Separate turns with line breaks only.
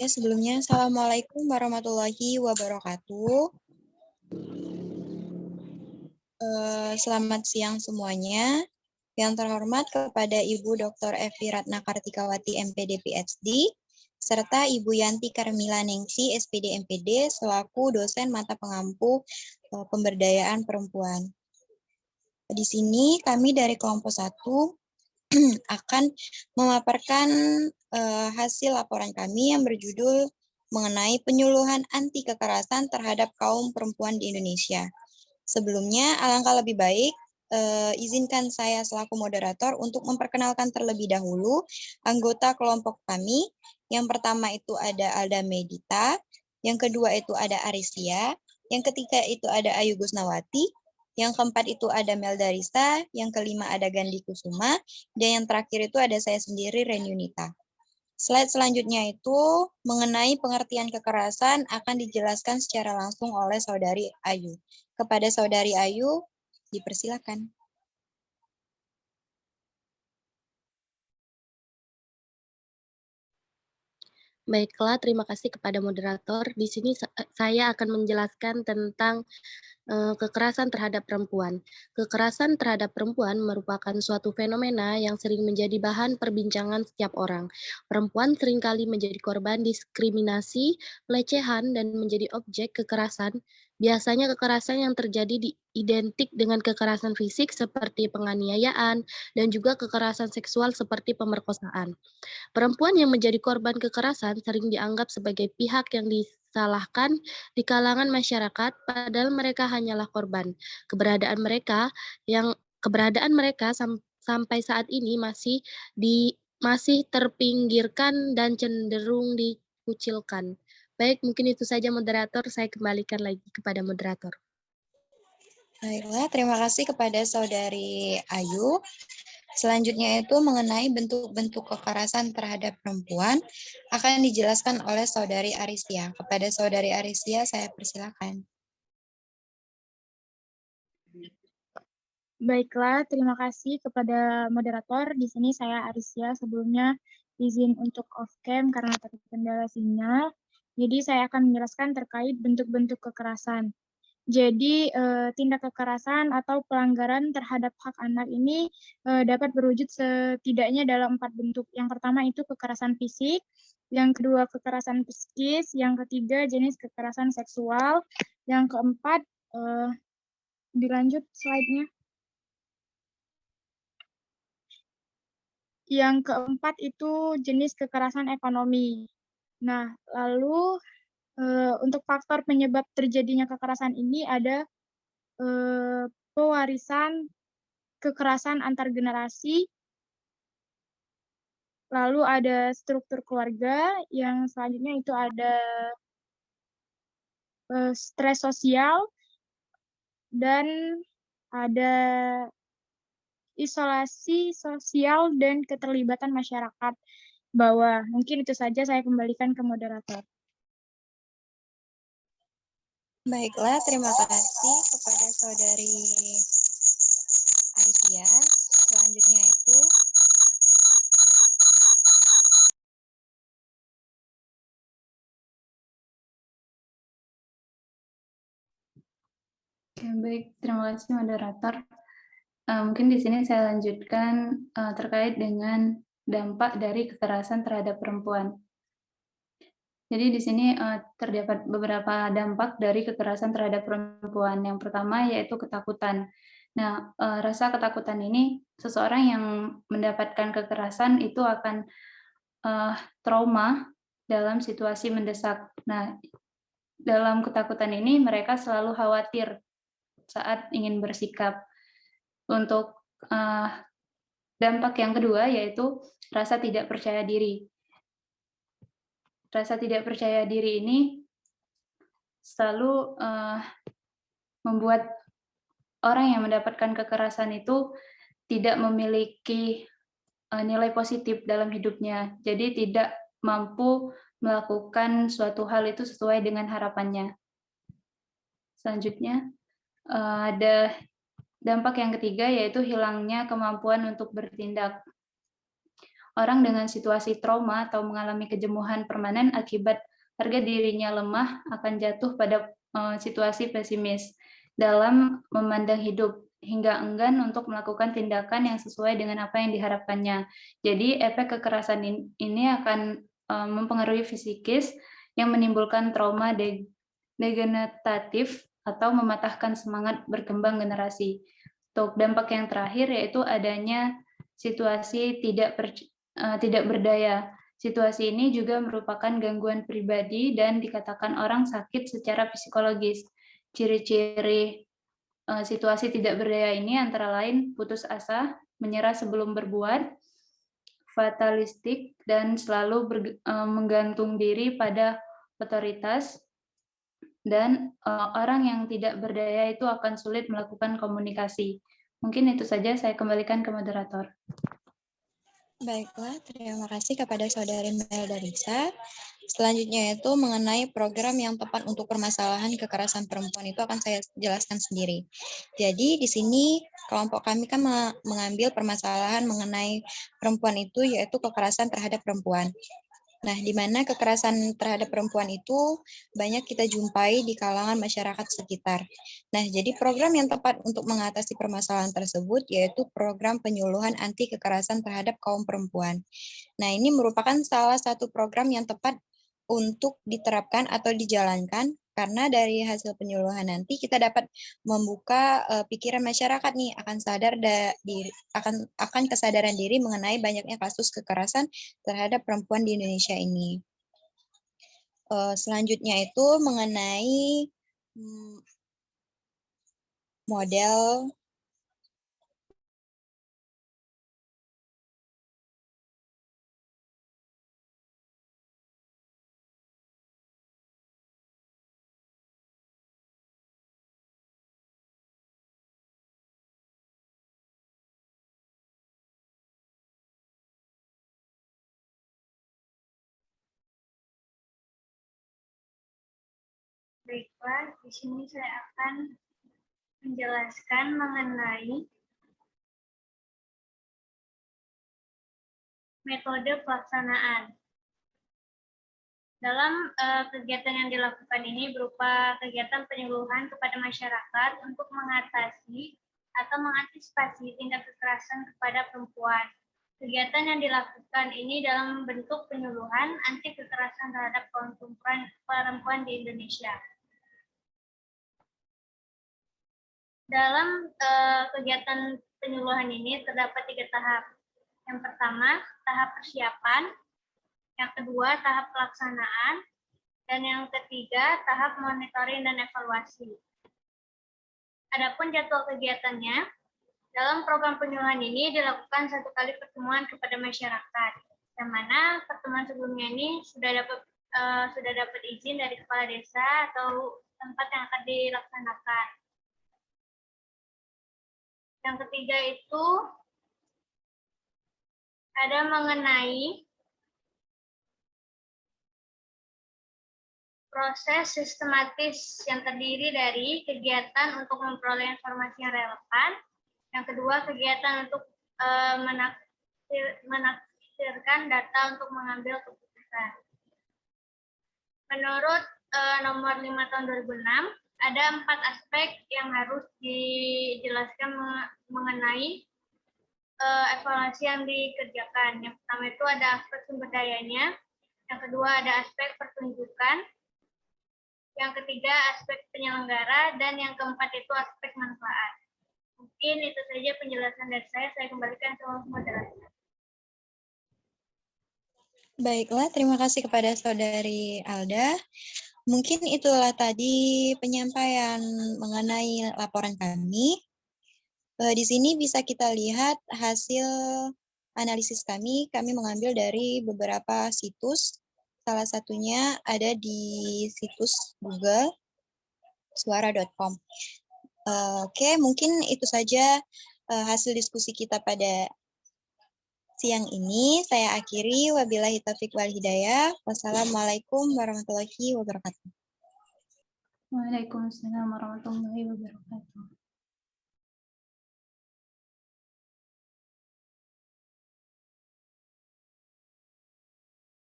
Sebelumnya, Assalamualaikum warahmatullahi wabarakatuh. Selamat siang semuanya. Yang terhormat kepada Ibu Dr. Evi Ratna Kartikawati, MPD PhD, serta Ibu Yanti Karmila Nengsi, SPD MPD, selaku dosen mata pengampu pemberdayaan perempuan. Di sini kami dari kelompok 1 akan memaparkan hasil laporan kami yang berjudul mengenai penyuluhan anti kekerasan terhadap kaum perempuan di Indonesia. Sebelumnya, alangkah lebih baik izinkan saya selaku moderator untuk memperkenalkan terlebih dahulu anggota kelompok kami. Yang pertama itu ada Alda Medita, yang kedua itu ada Arisia, yang ketiga itu ada Ayu Gusnawati, yang keempat itu ada Melda Rista, yang kelima ada Gandhi Kusuma, dan yang terakhir itu ada saya sendiri, Renyunita. Slide selanjutnya itu mengenai pengertian kekerasan akan dijelaskan secara langsung oleh Saudari Ayu. Kepada Saudari Ayu, dipersilakan.
Baiklah, terima kasih kepada moderator. Di sini saya akan menjelaskan tentang kekerasan terhadap perempuan. Kekerasan terhadap perempuan merupakan suatu fenomena yang sering menjadi bahan perbincangan setiap orang. Perempuan seringkali menjadi korban diskriminasi, pelecehan, dan menjadi objek kekerasan. Biasanya kekerasan yang terjadi identik dengan kekerasan fisik seperti penganiayaan dan juga kekerasan seksual seperti pemerkosaan. Perempuan yang menjadi korban kekerasan sering dianggap sebagai pihak yang disalahkan di kalangan masyarakat, padahal mereka hanyalah korban. Keberadaan mereka sampai saat ini masih terpinggirkan dan cenderung dikucilkan. Baik, mungkin itu saja moderator. Saya kembalikan lagi kepada moderator.
Baiklah, terima kasih kepada Saudari Ayu. Selanjutnya itu mengenai bentuk-bentuk kekerasan terhadap perempuan akan dijelaskan oleh Saudari Arisia. Kepada Saudari Arisia, saya persilakan.
Baiklah, terima kasih kepada moderator. Di sini saya Arisia, sebelumnya izin untuk off-cam karena terkendala sinyal. Jadi saya akan menjelaskan terkait bentuk-bentuk kekerasan. Jadi tindak kekerasan atau pelanggaran terhadap hak anak ini dapat berwujud setidaknya dalam 4 bentuk. Yang pertama itu kekerasan fisik, yang kedua kekerasan psikis, yang ketiga jenis kekerasan seksual, yang keempat dilanjut slide-nya. Yang keempat itu jenis kekerasan ekonomi. Nah, lalu untuk faktor penyebab terjadinya kekerasan ini ada pewarisan kekerasan antar generasi, lalu ada struktur keluarga, yang selanjutnya itu ada stres sosial, dan ada isolasi sosial dan keterlibatan masyarakat bawah. Mungkin itu saja, saya kembalikan ke moderator.
Baiklah, terima kasih kepada Saudari Arisia. Selanjutnya itu
baik, terima kasih moderator. Mungkin di sini saya lanjutkan terkait dengan dampak dari kekerasan terhadap perempuan. Jadi di sini terdapat beberapa dampak dari kekerasan terhadap perempuan. Yang pertama yaitu ketakutan. Nah, rasa ketakutan ini seseorang yang mendapatkan kekerasan itu akan trauma dalam situasi mendesak. Nah, dalam ketakutan ini mereka selalu khawatir saat ingin bersikap. Untuk dampak yang kedua yaitu rasa tidak percaya diri. Rasa tidak percaya diri ini selalu membuat orang yang mendapatkan kekerasan itu tidak memiliki nilai positif dalam hidupnya. Jadi tidak mampu melakukan suatu hal itu sesuai dengan harapannya. Selanjutnya ada dampak yang ketiga yaitu hilangnya kemampuan untuk bertindak. orang dengan situasi trauma atau mengalami kejenuhan permanen akibat harga dirinya lemah akan jatuh pada situasi pesimis dalam memandang hidup, hingga enggan untuk melakukan tindakan yang sesuai dengan apa yang diharapkannya. Jadi efek kekerasan ini akan mempengaruhi fisikis yang menimbulkan trauma degeneratif atau mematahkan semangat berkembang generasi. Untuk dampak yang terakhir yaitu adanya situasi tidak berdaya. Situasi ini juga merupakan gangguan pribadi dan dikatakan orang sakit secara psikologis. Ciri-ciri situasi tidak berdaya ini antara lain putus asa, menyerah sebelum berbuat, fatalistik, dan selalu menggantung diri pada otoritas, dan orang yang tidak berdaya itu akan sulit melakukan komunikasi. Mungkin itu saja, saya kembalikan ke moderator.
Baiklah, terima kasih kepada Saudari Melda Risa. Selanjutnya itu mengenai program yang tepat untuk permasalahan kekerasan perempuan itu akan saya jelaskan sendiri. Jadi di sini kelompok kami kan mengambil permasalahan mengenai perempuan itu yaitu kekerasan terhadap perempuan. Nah, di mana kekerasan terhadap perempuan itu banyak kita jumpai di kalangan masyarakat sekitar. Nah, jadi program yang tepat untuk mengatasi permasalahan tersebut yaitu program penyuluhan anti kekerasan terhadap kaum perempuan. Nah, ini merupakan salah satu program yang tepat untuk diterapkan atau dijalankan karena dari hasil penyuluhan nanti kita dapat membuka pikiran masyarakat nih akan kesadaran diri mengenai banyaknya kasus kekerasan terhadap perempuan di Indonesia ini. Selanjutnya itu mengenai model
Baiklah, di sini saya akan menjelaskan mengenai metode pelaksanaan. Dalam kegiatan yang dilakukan ini berupa kegiatan penyuluhan kepada masyarakat untuk mengatasi atau mengantisipasi tindak kekerasan kepada perempuan. Kegiatan yang dilakukan ini dalam bentuk penyuluhan anti kekerasan terhadap kaum perempuan di Indonesia. Dalam kegiatan penyuluhan ini terdapat 3 tahap. Yang pertama, tahap persiapan. Yang kedua, tahap pelaksanaan. Dan yang ketiga, tahap monitoring dan evaluasi. Adapun jadwal kegiatannya, dalam program penyuluhan ini dilakukan 1 kali pertemuan kepada masyarakat. Yang mana pertemuan sebelumnya ini sudah dapat izin dari kepala desa atau tempat yang akan dilaksanakan. Yang ketiga itu ada mengenai proses sistematis yang terdiri dari kegiatan untuk memperoleh informasi yang relevan. Yang kedua, kegiatan untuk menafsirkan data untuk mengambil keputusan. Menurut nomor 5 tahun 2006, ada 4 aspek yang harus dijelaskan mengenai evaluasi yang dikerjakan. Yang pertama itu ada aspek sumber dayanya, yang kedua ada aspek pertunjukan, yang ketiga aspek penyelenggara, dan yang keempat itu aspek manfaat. Mungkin itu saja penjelasan dari saya kembalikan ke moderator.
Baiklah, terima kasih kepada Saudari Alda. Mungkin itulah tadi penyampaian mengenai laporan kami. Di sini bisa kita lihat hasil analisis kami. Kami mengambil dari beberapa situs. Salah satunya ada di situs Google, suara.com. Oke, mungkin itu saja hasil diskusi kita pada siang ini. Saya akhiri. Wabillahi taufiq wal hidayah. Wassalamualaikum warahmatullahi wabarakatuh.
Waalaikumsalam warahmatullahi wabarakatuh.